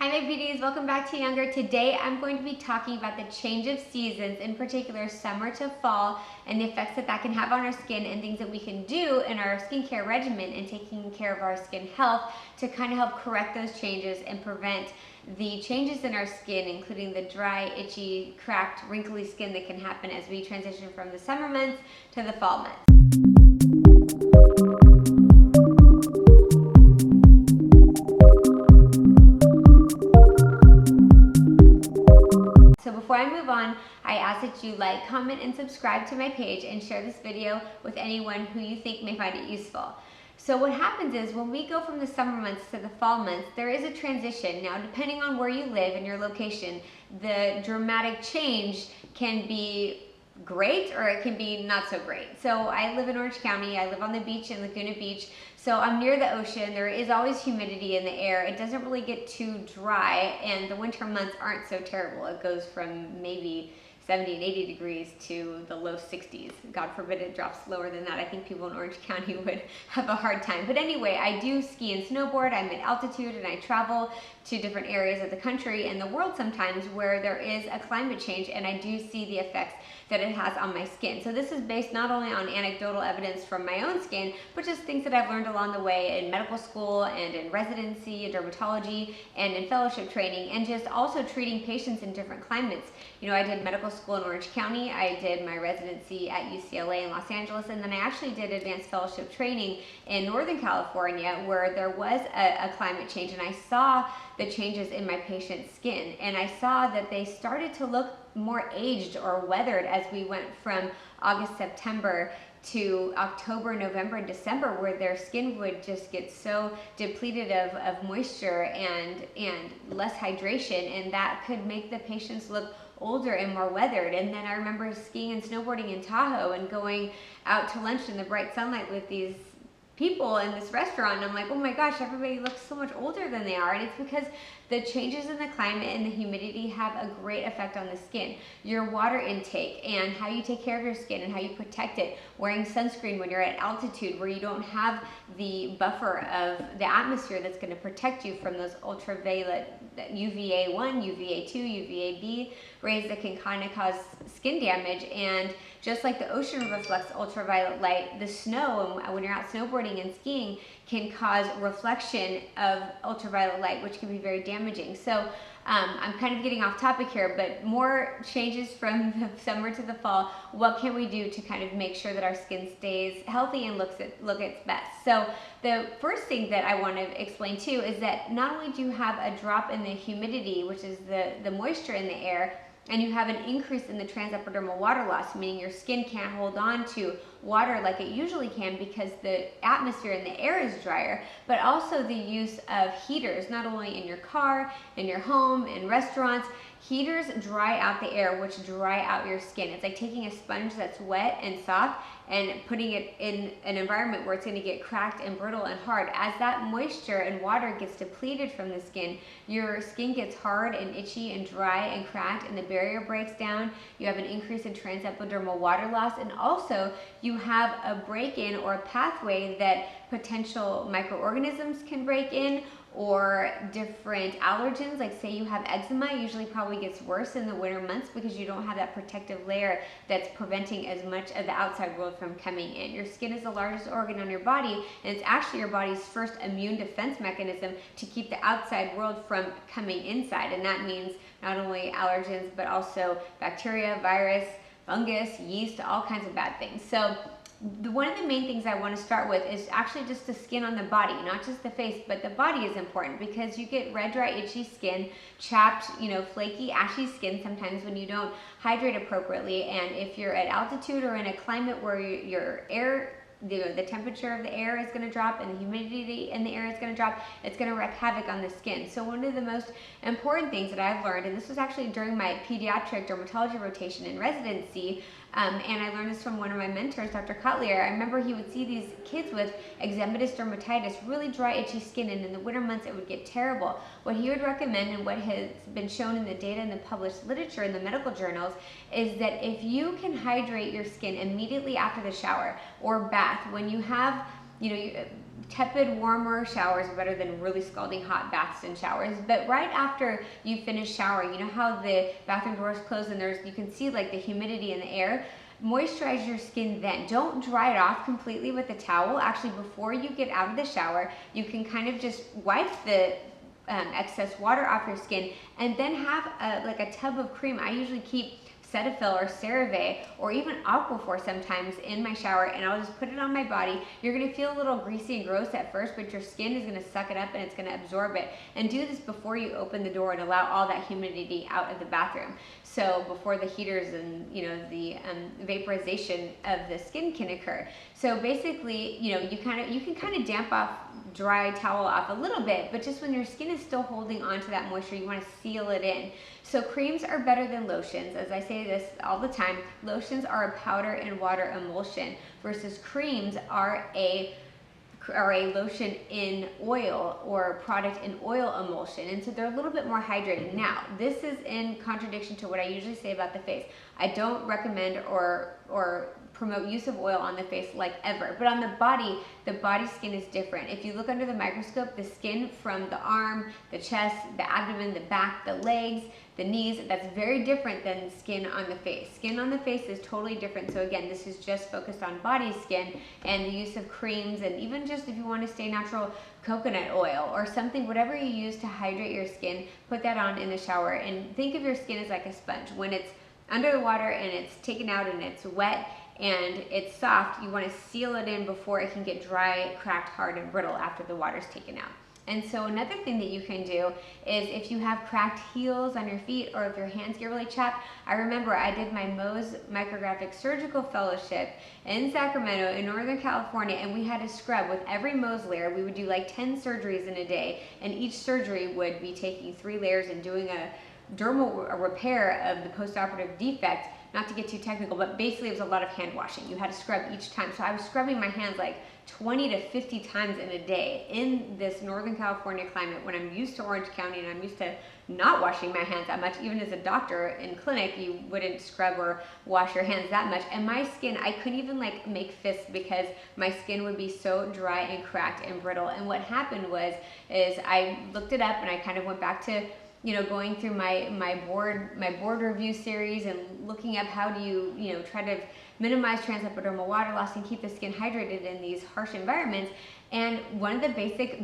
Hi my beauties, welcome back to Younger. Today I'm going to be talking about the change of seasons, in particular summer to fall, and the effects that can have on our skin and things that we can do in our skincare regimen and taking care of our skin health to kind of help correct those changes and prevent the changes in our skin, including the dry, itchy, cracked, wrinkly skin that can happen as we transition from the summer months to the fall months. So before I move on, I ask that you like, comment, and subscribe to my page and share this video with anyone who you think may find it useful. So what happens is when we go from the summer months to the fall months, there is a transition. Now, depending on where you live and your location, the dramatic change can be great or it can be not so great. So I live in Orange County. I live on the beach in Laguna Beach. So I'm near the ocean. There is always humidity in the air. It doesn't really get too dry, and the winter months aren't so terrible. It goes from maybe 70 and 80 degrees to the low 60s. God forbid it drops lower than that. I think people in Orange County would have a hard time. But anyway, I do ski and snowboard. I'm at altitude and I travel to different areas of the country and the world sometimes where there is a climate change, and I do see the effects that it has on my skin. So this is based not only on anecdotal evidence from my own skin, but just things that I've learned along the way in medical school and in residency, in dermatology, and in fellowship training, and just also treating patients in different climates. You know, I did medical school in Orange County, I did my residency at UCLA in Los Angeles, and then I actually did advanced fellowship training in Northern California where there was a climate change, and I saw the changes in my patient's skin, and I saw that they started to look more aged or weathered as we went from August, September to October, November, and December, where their skin would just get so depleted of moisture and less hydration, and that could make the patients look older and more weathered. And then I remember skiing and snowboarding in Tahoe and going out to lunch in the bright sunlight with these people in this restaurant, and I'm like, oh my gosh, everybody looks so much older than they are. And it's because the changes in the climate and the humidity have a great effect on the skin. Your water intake and how you take care of your skin and how you protect it, wearing sunscreen when you're at altitude where you don't have the buffer of the atmosphere that's going to protect you from those ultraviolet UVA1, UVA2, UVAB rays that can kind of cause skin damage. And just like the ocean reflects ultraviolet light, the snow, when you're out snowboarding and skiing, can cause reflection of ultraviolet light, which can be very damaging. So I'm kind of getting off topic here, but more changes from the summer to the fall. What can we do to kind of make sure that our skin stays healthy and look its best? So the first thing that I want to explain too is that not only do you have a drop in the humidity, which is the moisture in the air, and you have an increase in the transepidermal water loss, meaning your skin can't hold on to water like it usually can because the atmosphere in the air is drier, but also the use of heaters, not only in your car, in your home, in restaurants. Heaters dry out the air, which dry out your skin. It's like taking a sponge that's wet and soft and putting it in an environment where it's going to get cracked and brittle and hard. As that moisture and water gets depleted from the skin, your skin gets hard and itchy and dry and cracked, and the barrier breaks down. You have an increase in transepidermal water loss, and also you have a break-in or a pathway that potential microorganisms can break in, or different allergens. Like say you have eczema, usually probably gets worse in the winter months because you don't have that protective layer that's preventing as much of the outside world from coming in. Your skin is the largest organ on your body, and it's actually your body's first immune defense mechanism to keep the outside world from coming inside. And that means not only allergens, but also bacteria, virus, fungus, yeast, all kinds of bad things. So one of the main things I want to start with is actually just the skin on the body, not just the face, but the body is important because you get red, dry, itchy skin, chapped, flaky, ashy skin sometimes when you don't hydrate appropriately. And if you're at altitude or in a climate where your air, the temperature of the air is going to drop and the humidity in the air is going to drop, it's going to wreak havoc on the skin. So one of the most important things that I've learned, and this was actually during my pediatric dermatology rotation in residency, and I learned this from one of my mentors, Dr. Cotlier. I remember he would see these kids with eczematous dermatitis, really dry, itchy skin, and in the winter months it would get terrible. What he would recommend, and what has been shown in the data in the published literature in the medical journals, is that if you can hydrate your skin immediately after the shower or bath, when you have tepid, warmer showers are better than really scalding hot baths and showers. But right after you finish showering, you know how the bathroom doors close and you can see like the humidity in the air? Moisturize your skin then. Don't dry it off completely with a towel. Actually, before you get out of the shower, you can kind of just wipe the excess water off your skin and then have like a tub of cream. I usually keep Cetaphil or CeraVe or even Aquaphor sometimes in my shower, and I'll just put it on my body. You're going to feel a little greasy and gross at first, but your skin is going to suck it up and it's going to absorb it. And do this before you open the door and allow all that humidity out of the bathroom. So before the heaters and the vaporization of the skin can occur. So basically, you can kind of damp off, dry towel off a little bit, but just when your skin is still holding on to that moisture, you want to seal it in. So creams are better than lotions. As I say this all the time, lotions are a powder and water emulsion versus creams are a lotion in oil or product in oil emulsion, and so they're a little bit more hydrated. Now, this is in contradiction to what I usually say about the face. I don't recommend or promote use of oil on the face like ever, but on the body skin is different. If you look under the microscope, the skin from the arm, the chest, the abdomen, the back, the legs, the knees, that's very different than skin on the face. Skin on the face is totally different. So again, this is just focused on body skin and the use of creams, and even just if you want to stay natural, coconut oil or something, whatever you use to hydrate your skin, put that on in the shower. And think of your skin as like a sponge. When it's under the water and it's taken out and it's wet and it's soft, you want to seal it in before it can get dry, cracked, hard, and brittle after the water's taken out. And so another thing that you can do is if you have cracked heels on your feet or if your hands get really chapped. I remember I did my Mohs Micrographic Surgical Fellowship in Sacramento in Northern California, and we had to scrub with every Mohs layer. We would do like 10 surgeries in a day, and each surgery would be taking 3 layers and doing a dermal repair of the postoperative defect. Not to get too technical, but basically it was a lot of hand washing. You had to scrub each time. So I was scrubbing my hands like 20 to 50 times in a day in this Northern California climate when I'm used to Orange County and I'm used to not washing my hands that much. Even as a doctor in clinic, you wouldn't scrub or wash your hands that much. And my skin, I couldn't even like make fists because my skin would be so dry and cracked and brittle. And what happened is I looked it up and I kind of went back to going through my board review series and looking up how do you try to minimize transepidermal water loss and keep the skin hydrated in these harsh environments. And one of the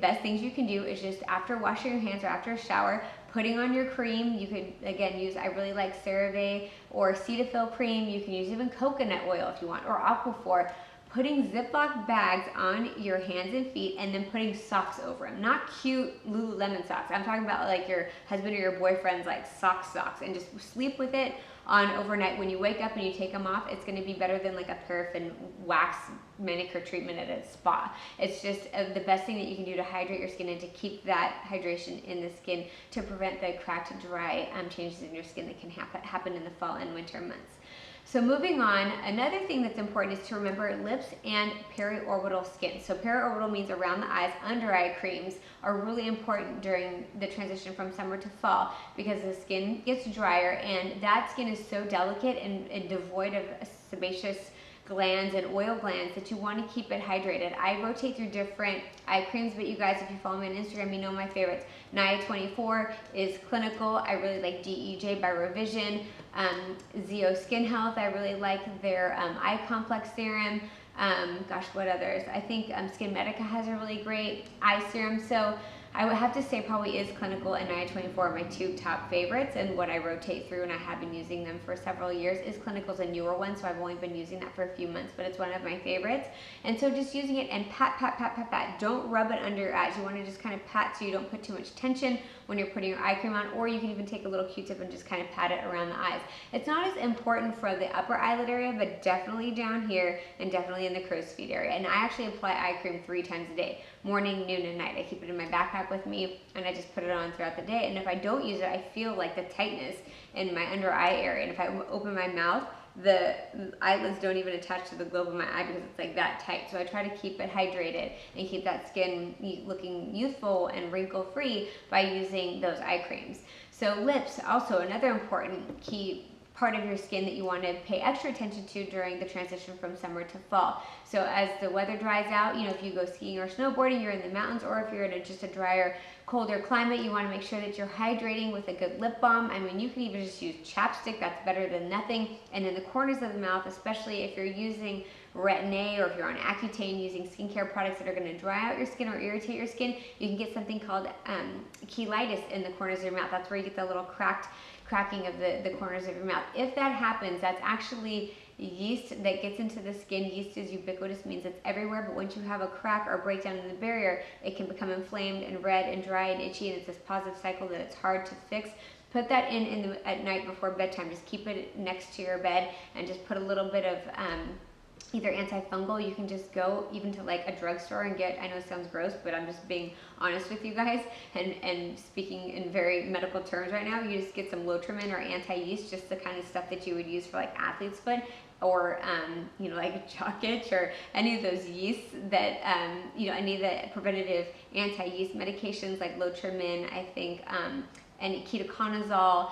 best things you can do is just after washing your hands or after a shower, putting on your cream. You could again use, I really like CeraVe or Cetaphil cream. You can use even coconut oil if you want, or Aquaphor. Putting Ziploc bags on your hands and feet and then putting socks over them. Not cute Lululemon socks. I'm talking about like your husband or your boyfriend's like socks, and just sleep with it on overnight. When you wake up and you take them off, it's going to be better than like a paraffin wax manicure treatment at a spa. It's just the best thing that you can do to hydrate your skin and to keep that hydration in the skin to prevent the cracked, dry changes in your skin that can happen in the fall and winter months. So moving on, another thing that's important is to remember lips and periorbital skin. So periorbital means around the eyes. Under eye creams are really important during the transition from summer to fall because the skin gets drier, and that skin is so delicate and devoid of sebaceous glands and oil glands that you want to keep it hydrated. I rotate through different eye creams, but you guys, if you follow me on Instagram, you know my favorites. Naya 24 is Clinical. I really like DEJ by Revision. Zeo Skin Health, I really like their eye complex serum. Gosh, what others? I think Medica has a really great eye serum. So I would have to say probably is Clinical and Naya 24 are my 2 top favorites, and what I rotate through, and I have been using them for several years, is Clinical's a newer one, so I've only been using that for a few months, but it's one of my favorites. And so just using it and pat, pat, pat, pat, pat. Don't rub it under your eyes. You want to just kind of pat so you don't put too much tension when you're putting your eye cream on, or you can even take a little Q-tip and just kind of pat it around the eyes. It's not as important for the upper eyelid area, but definitely down here and definitely in the crow's feet area. And I actually apply eye cream 3 times a day, morning, noon, and night. I keep it in my backpack with me and I just put it on throughout the day. And if I don't use it, I feel like the tightness in my under eye area. And if I open my mouth, the eyelids don't even attach to the globe of my eye because it's like that tight. So I try to keep it hydrated and keep that skin looking youthful and wrinkle free by using those eye creams. So lips, also another important key part of your skin that you want to pay extra attention to during the transition from summer to fall. So as the weather dries out, if you go skiing or snowboarding, you're in the mountains, or if you're in just a drier, colder climate, you want to make sure that you're hydrating with a good lip balm. I mean, you can even just use chapstick, that's better than nothing. And in the corners of the mouth, especially if you're using Retin-A or if you're on Accutane using skincare products that are going to dry out your skin or irritate your skin, you can get something called cheilitis in the corners of your mouth. That's where you get the little cracking of the corners of your mouth. If that happens, that's actually yeast that gets into the skin. Yeast is ubiquitous, means it's everywhere, but once you have a crack or breakdown in the barrier, it can become inflamed and red and dry and itchy, and it's this positive cycle that it's hard to fix. Put that at night before bedtime. Just keep it next to your bed and just put a little bit of either antifungal. You can just go even to like a drugstore and get, I know it sounds gross, but I'm just being honest with you guys and speaking in very medical terms right now. You just get some Lotrimin or anti-yeast, just the kind of stuff that you would use for like athlete's foot, or like a chalk itch, or any of those yeasts that any of the preventative anti-yeast medications like Lotrimin, I think, and ketoconazole,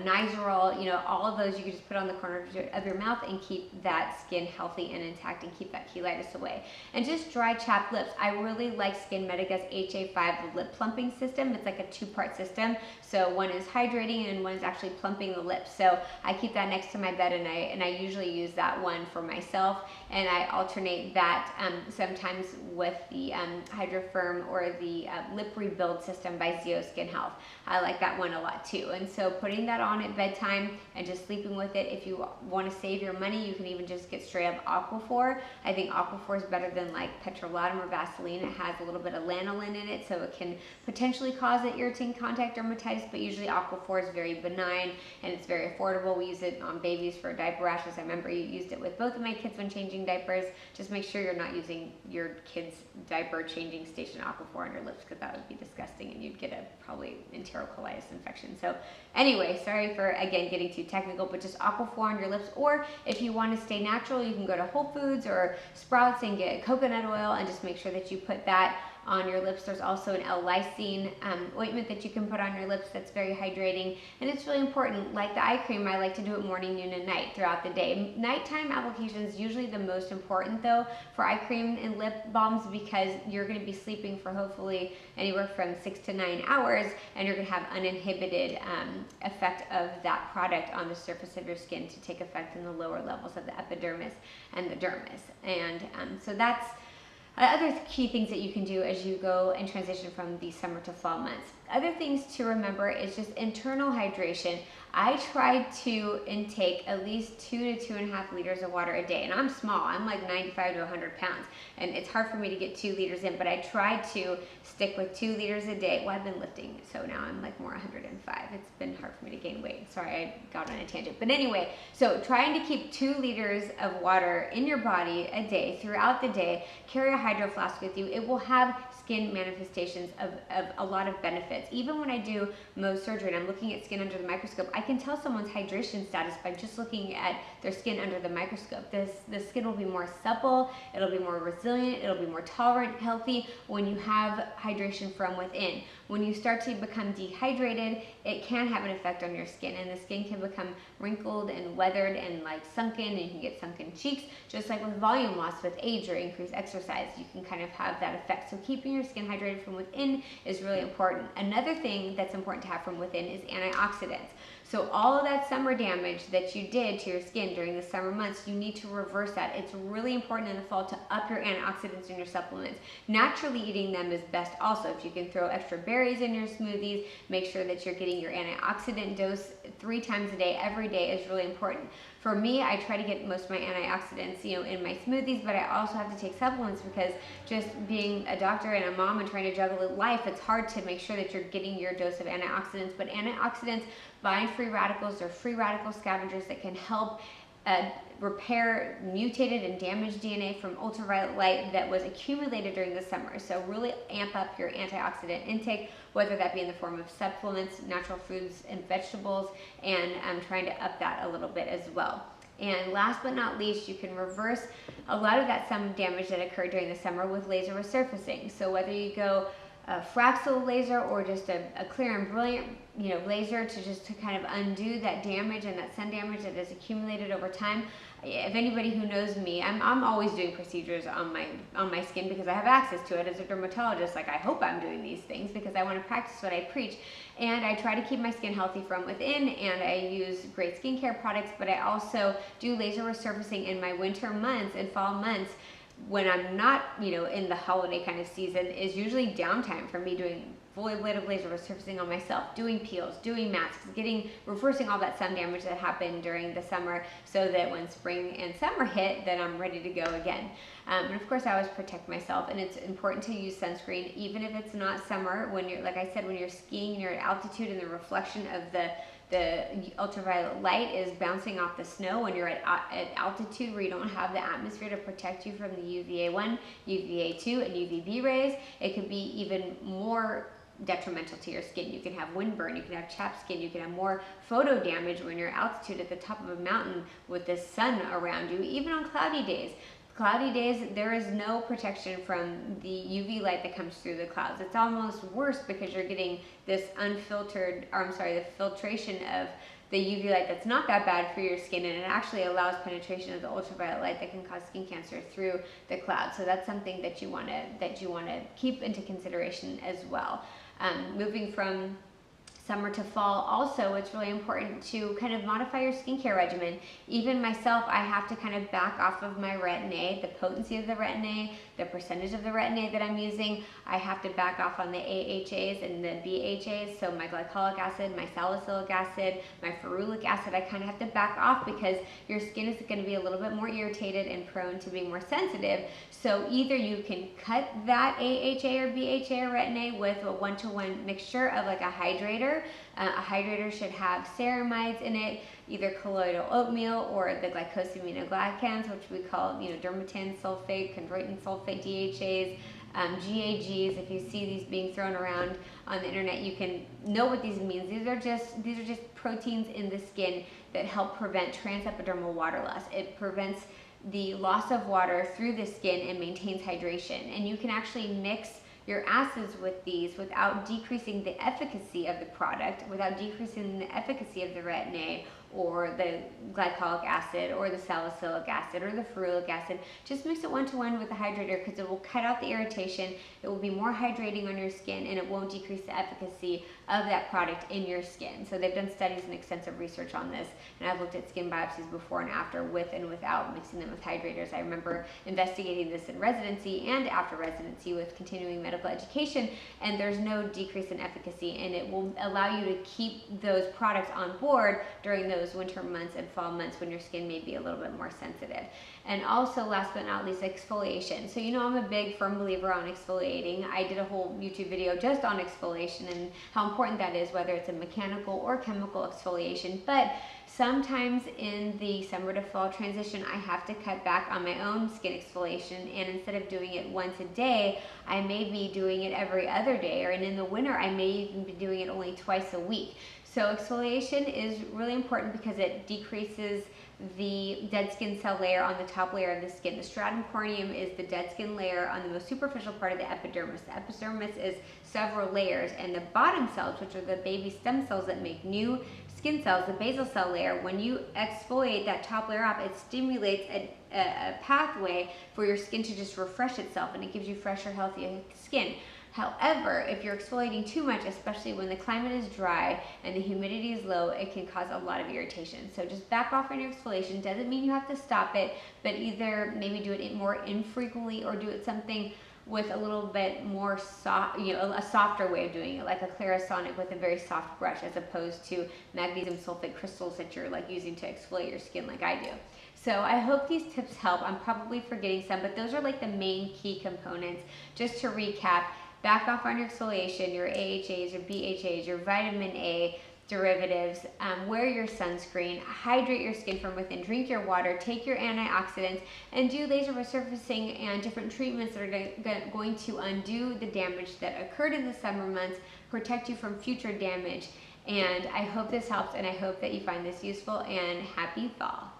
Nizoral, all of those you can just put on the corner of your mouth and keep that skin healthy and intact and keep that cheilitis away. And just dry chapped lips. I really like SkinMedica's HA5 lip plumping system. It's like a two-part system. So one is hydrating and one is actually plumping the lips. So I keep that next to my bed, and I usually use that one for myself, and I alternate that sometimes with the Hydrofirm or the Lip Rebuild system by Zeo Skin Health. I like that one a lot too. And so putting that on at bedtime and just sleeping with it. If you want to save your money, you can even just get straight up Aquaphor. I think Aquaphor is better than like petrolatum or Vaseline. It has a little bit of lanolin in it, so it can potentially cause an irritating contact dermatitis, but usually Aquaphor is very benign and it's very affordable. We use it on babies for diaper rashes. I remember you used it with both of my kids when changing diapers. Just make sure you're not using your kid's diaper changing station Aquaphor on your lips, because that would be disgusting and you'd get a probably enterocolitis infection. So anyway, sorry for again getting too technical, but just Aquaphor on your lips. Or if you want to stay natural, you can go to Whole Foods or Sprouts and get coconut oil and just make sure that you put that on your lips. There's also an L-lysine ointment that you can put on your lips that's very hydrating, and it's really important. Like the eye cream, I like to do it morning, noon, and night throughout the day. Nighttime application is usually the most important though for eye cream and lip balms, because you're going to be sleeping for hopefully anywhere from 6 to 9 hours, and you're going to have uninhibited effect of that product on the surface of your skin to take effect in the lower levels of the epidermis and the dermis. And so that's other key things that you can do as you go and transition from the summer to fall months. Other things to remember is just internal hydration. I try to intake at least 2 to 2.5 liters of water a day, and I'm small. I'm like 95 to 100 pounds, and it's hard for me to get 2 liters in, but I try to stick with 2 liters a day. Well, I've been lifting, so now I'm like more 105. It's been hard for me to gain weight. Sorry, I got on a tangent. But anyway, so trying to keep 2 liters of water in your body a day throughout the day. Carry a hydro flask with you. It will have skin manifestations of a lot of benefits. Even when I do Mohs surgery and I'm looking at skin under the microscope, I can tell someone's hydration status by just looking at their skin under the microscope. The skin will be more supple, it'll be more resilient, it'll be more tolerant, healthy when you have hydration from within. When you start to become dehydrated, it can have an effect on your skin, and the skin can become wrinkled and weathered and like sunken, and you can get sunken cheeks. Just like with volume loss with age or increased exercise, you can kind of have that effect. So keeping your skin hydrated from within is really important. Another thing that's important to have from within is antioxidants. So all of that summer damage that you did to your skin during the summer months, you need to reverse that. It's really important in the fall to up your antioxidants in your supplements. Naturally eating them is best also. If you can throw extra berries in your smoothies, make sure that you're getting your antioxidant dose 3 times a day. Every day is really important. For me, I try to get most of my antioxidants, in my smoothies, but I also have to take supplements because just being a doctor and a mom and trying to juggle life, it's hard to make sure that you're getting your dose of antioxidants. But antioxidants bind free radicals. They're free radical scavengers that can help repair mutated and damaged DNA from ultraviolet light that was accumulated during the summer. So really amp up your antioxidant intake, whether that be in the form of supplements, natural foods and vegetables, and I'm trying to up that a little bit as well. And last but not least, you can reverse a lot of that sun damage that occurred during the summer with laser resurfacing. So whether you go Fraxel laser or just a clear and brilliant, laser to kind of undo that damage and that sun damage that has accumulated over time. If anybody who knows me, I'm always doing procedures on my skin because I have access to it as a dermatologist. Like, I hope I'm doing these things because I want to practice what I preach, and I try to keep my skin healthy from within, and I use great skincare products, but I also do laser resurfacing in my winter months and fall months when I'm not, in the holiday kind of season. Is usually downtime for me doing fully ablative laser resurfacing on myself, doing peels, doing masks, reversing all that sun damage that happened during the summer, so that when spring and summer hit, then I'm ready to go again. And of course, I always protect myself, and it's important to use sunscreen, even if it's not summer. When you're, like I said, when you're skiing and you're at altitude and the reflection of the ultraviolet light is bouncing off the snow, when you're at altitude where you don't have the atmosphere to protect you from the UVA1, UVA2, and UVB rays, it could be even more detrimental to your skin. You can have windburn, you can have chapped skin, you can have more photo damage when you're at altitude at the top of a mountain with the sun around you, even on cloudy days. Cloudy days, there is no protection from the UV light that comes through the clouds. It's almost worse because you're getting this the filtration of the UV light that's not that bad for your skin, and it actually allows penetration of the ultraviolet light that can cause skin cancer through the clouds. So that's something that you want to keep into consideration as well. Moving from summer to fall, also, it's really important to kind of modify your skincare regimen. Even myself, I have to kind of back off of my retin-A, the potency of the retin-A, the percentage of the retin-A that I'm using. I have to back off on the AHAs and the BHAs, so my glycolic acid, my salicylic acid, my ferulic acid. I kind of have to back off because your skin is going to be a little bit more irritated and prone to being more sensitive. So either you can cut that AHA or BHA or retin-A with a 1-to-1 mixture of like a hydrator. A hydrator should have ceramides in it, either colloidal oatmeal or the glycosaminoglycans, which we call, dermatan sulfate, chondroitin sulfate, DHAs, GAGs. If you see these being thrown around on the internet, you can know what these mean. These are just proteins in the skin that help prevent transepidermal water loss. It prevents the loss of water through the skin and maintains hydration. And you can actually mix your acids with these without decreasing the efficacy of the product, without decreasing the efficacy of the retin-A or the glycolic acid or the salicylic acid or the ferulic acid. Just mix it 1-to-1 with the hydrator because it will cut out the irritation, it will be more hydrating on your skin, and it won't decrease the efficacy of that product in your skin. So they've done studies and extensive research on this, and I've looked at skin biopsies before and after, with and without mixing them with hydrators. I remember investigating this in residency and after residency with continuing medical education, and there's no decrease in efficacy, and it will allow you to keep those products on board during those winter months and fall months when your skin may be a little bit more sensitive. And also, last but not least, exfoliation. So I'm a big firm believer on exfoliating. I did a whole YouTube video just on exfoliation and how important that is, whether it's a mechanical or chemical exfoliation. But sometimes in the summer to fall transition, I have to cut back on my own skin exfoliation, and instead of doing it once a day, I may be doing it every other day, and in the winter, I may even be doing it only twice a week. So exfoliation is really important because it decreases the dead skin cell layer on the top layer of the skin. The stratum corneum is the dead skin layer on the most superficial part of the epidermis. The epidermis is several layers, and the bottom cells, which are the baby stem cells that make new skin cells, the basal cell layer, when you exfoliate that top layer off, it stimulates a pathway for your skin to just refresh itself, and it gives you fresher, healthier skin. However, if you're exfoliating too much, especially when the climate is dry and the humidity is low, it can cause a lot of irritation. So just back off on your exfoliation. Doesn't mean you have to stop it, but either maybe do it more infrequently or do it something with a little bit more soft, a softer way of doing it, like a Clarisonic with a very soft brush, as opposed to magnesium sulfate crystals that you're using to exfoliate your skin like I do. So I hope these tips help. I'm probably forgetting some, but those are the main key components. Just to recap, back off on your exfoliation, your AHAs, your BHAs, your vitamin A derivatives, wear your sunscreen, hydrate your skin from within, drink your water, take your antioxidants, and do laser resurfacing and different treatments that are going to undo the damage that occurred in the summer months, protect you from future damage. And I hope this helps, and I hope that you find this useful, and happy fall.